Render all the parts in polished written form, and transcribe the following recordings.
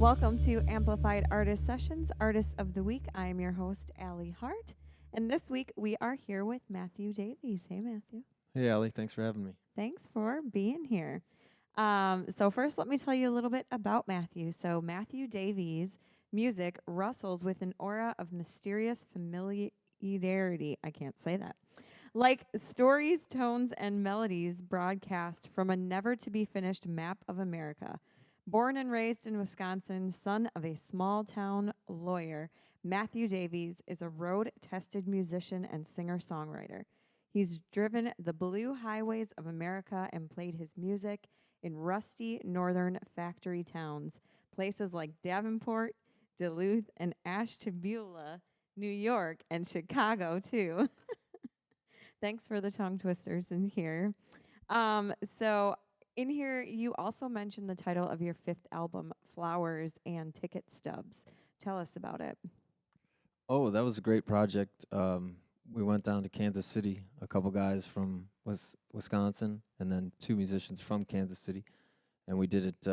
Welcome to Amplified Artist Sessions, Artist of the Week. I am your host, Ally Hart. And this week we are here with Matthew Davies. Hey, Matthew. Hey, Ally. Thanks for having me. Thanks for being here. So first, let me tell you a little bit about Matthew. So Matthew Davies' music rustles with an aura of mysterious familiarity. I can't say that. Like stories, tones, and melodies broadcast from a never-to-be-finished map of America. Born and raised in Wisconsin, son of a small-town lawyer, Matthew Davies is a road-tested musician and singer-songwriter. He's driven the blue highways of America and played his music in rusty northern factory towns, places like Davenport, Duluth, and Ashtabula, New York, and Chicago, too. Thanks for the tongue twisters in here. So in here, you also mentioned the title of your fifth album, Flowers and Ticket Stubs. Tell us about it. Oh, that was a great project. We went down to Kansas City, a couple guys from Wisconsin, and then two musicians from Kansas City, and we did it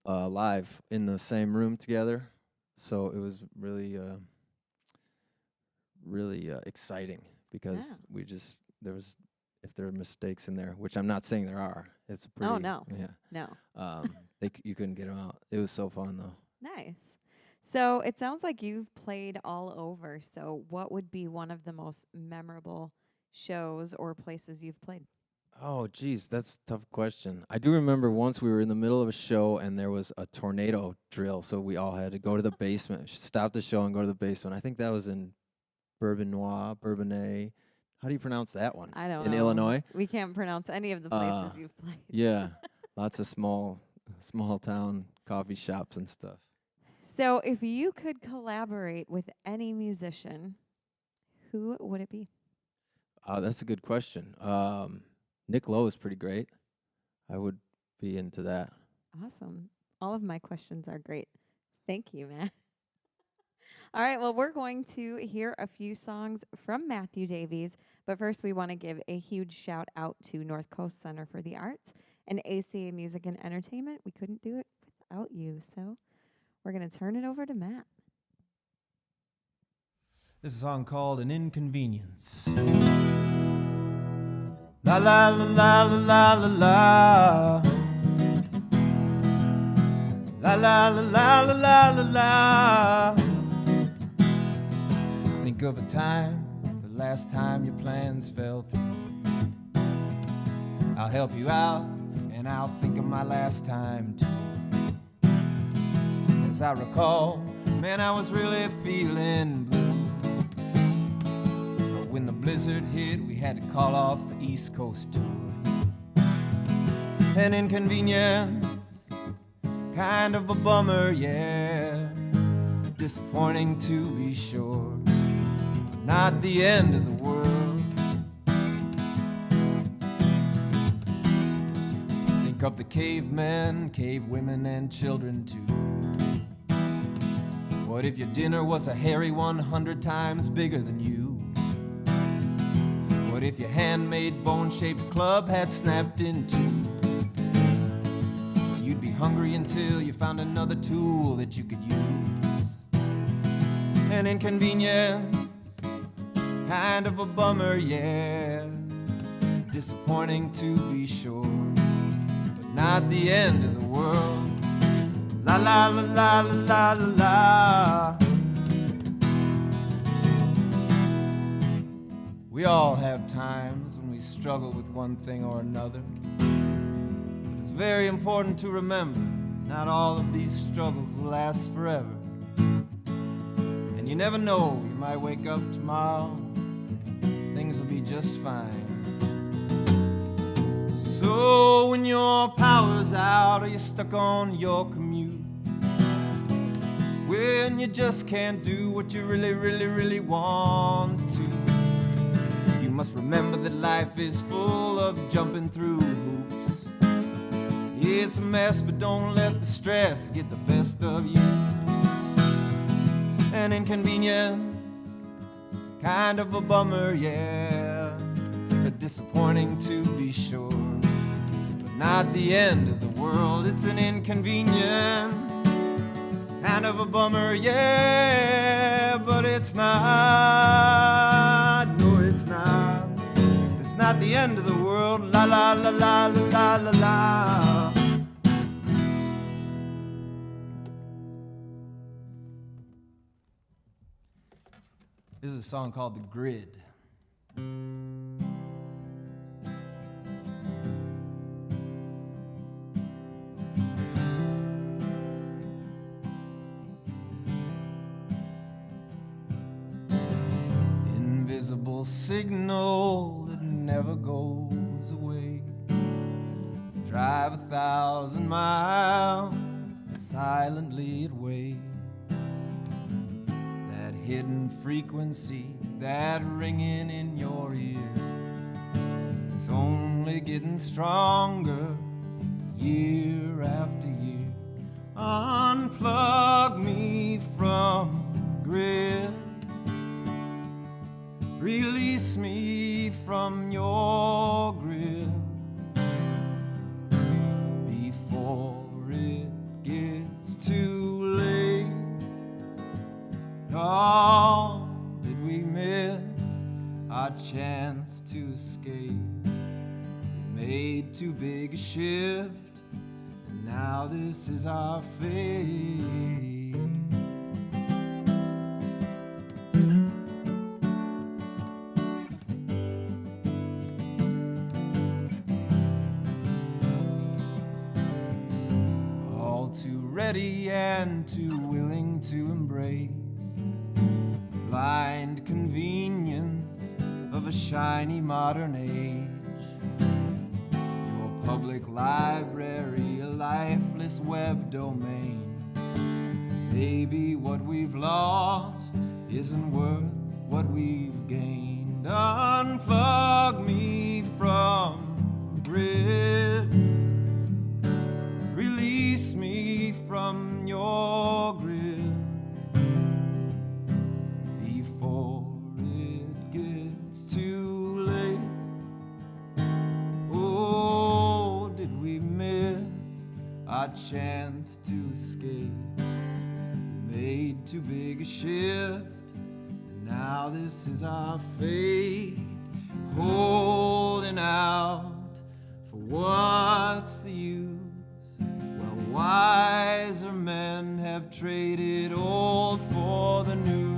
live in the same room together. So it was really, really exciting because if there are mistakes in there, which I'm not saying there are, it's a pretty. Oh no, yeah, no. You couldn't get them out. It was so fun though. Nice. So it sounds like you've played all over. So what would be one of the most memorable shows or places you've played? Oh, geez, that's a tough question. I do remember once we were in the middle of a show and there was a tornado drill, so we all had to go to the basement, stop the show and go to the basement. I think that was in Bourbonnais. How do you pronounce that one? I don't know. In Illinois? We can't pronounce any of the places you've played. Yeah, lots of small town coffee shops and stuff. So if you could collaborate with any musician, who would it be? That's a good question. Nick Lowe is pretty great. I would be into that. Awesome. All of my questions are great. Thank you, Matt. All right, well, we're going to hear a few songs from Matthew Davies, but first we want to give a huge shout out to North Coast Center for the Arts and ACA Music and Entertainment. We couldn't do it without you, so we're going to turn it over to Matt. This is a song called An Inconvenience. La la la la la la la. La la la la la la la la. Think of a time, the last time your plans fell through. I'll help you out, and I'll think of my last time too. As I recall, man, I was really feeling blue. But when the blizzard hit, we had to call off the East Coast tour. An inconvenience, kind of a bummer, yeah. Disappointing to be sure, but not the end of the world. Think of the cavemen, cave women, and children too. What if your dinner was a hairy 100 times bigger than you? What if your handmade bone-shaped club had snapped in two? You'd be hungry until you found another tool that you could use. An inconvenience, kind of a bummer, yeah. Disappointing to be sure, but not the end of the world. La la la la la la la. We all have times when we struggle with one thing or another. But it's very important to remember, not all of these struggles will last forever. And you never know, you might wake up tomorrow, things will be just fine. So when your power's out or you're stuck on your commute, when you just can't do what you really, really, really want to, you must remember that life is full of jumping through hoops. It's a mess, but don't let the stress get the best of you. An inconvenience, kind of a bummer, yeah. Disappointing to be sure, but not the end of the world. It's an inconvenience, kind of a bummer, yeah, but it's not, no, it's not. It's not the end of the world, la la la la la la la. This is a song called The Grid. Invisible signal that never goes away. Drive 1,000 miles and silently it waits. That hidden frequency, that ringing in your ear, it's only getting stronger year after year. Unplug me from the grid. Release me from your grip before it gets too late. Oh, did we miss our chance to escape? We made too big a shift, and now this is our fate. Ready and too willing to embrace the blind convenience of a shiny modern age. Your public library, a lifeless web domain. Maybe what we've lost isn't worth what we've gained. Unplug me from the grid. Release me from your grip before it gets too late. Oh, did we miss our chance to escape? We made too big a shift, and now this is our fate. Holding out for what's the use? Wiser men have traded old for the new.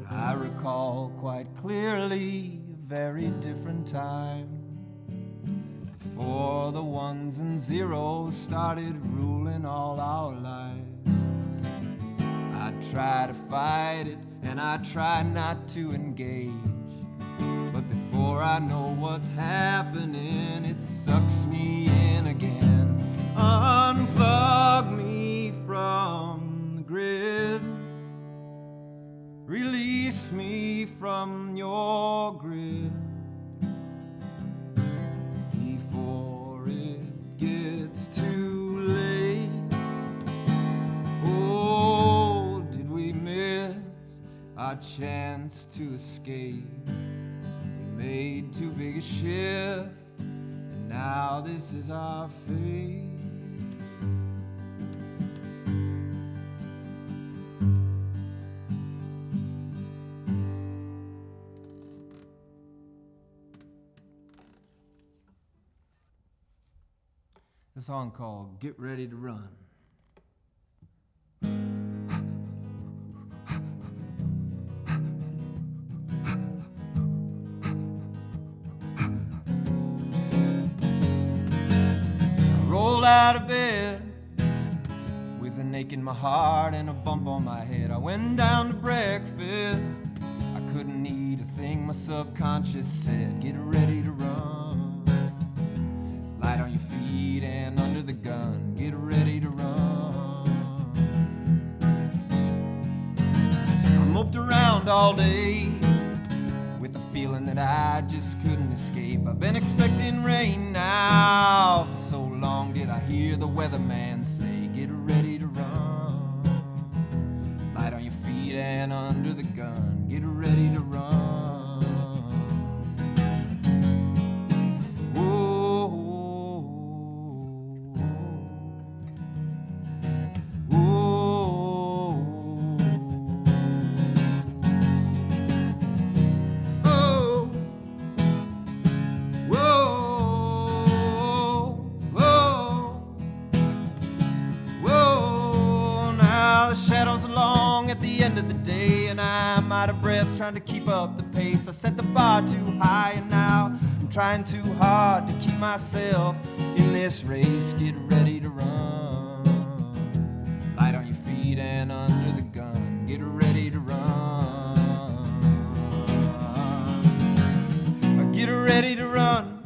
I recall quite clearly a very different time, before the ones and zeros started ruling all our lives. I try to fight it and I try not to engage, but before I know what's happening, it sucks me in again. Unplug me from the grid. Release me from your grip before it gets too late. Oh, did we miss our chance to escape? We made too big a shift, and now this is our fate. A song called Get Ready to Run. I rolled out of bed with an ache in my heart and a bump on my head. I went down to breakfast. I couldn't eat a thing. My subconscious said, get ready to run. Light on your feet and under the gun, get ready to run. around all day with a feeling that I just couldn't escape. I've been expecting rain now for so long. Did I hear the weatherman say, get ready to run? Light on your feet and under the gun, get ready to run. Whoa, whoa, whoa, whoa, whoa. Now the shadows are long at the end of the day, and I'm out of breath trying to keep up the pace. I set the bar too high, and now I'm trying too hard to keep myself in this race. Get ready to run. Light on your feet and under the gun, get ready to run. Get ready to run.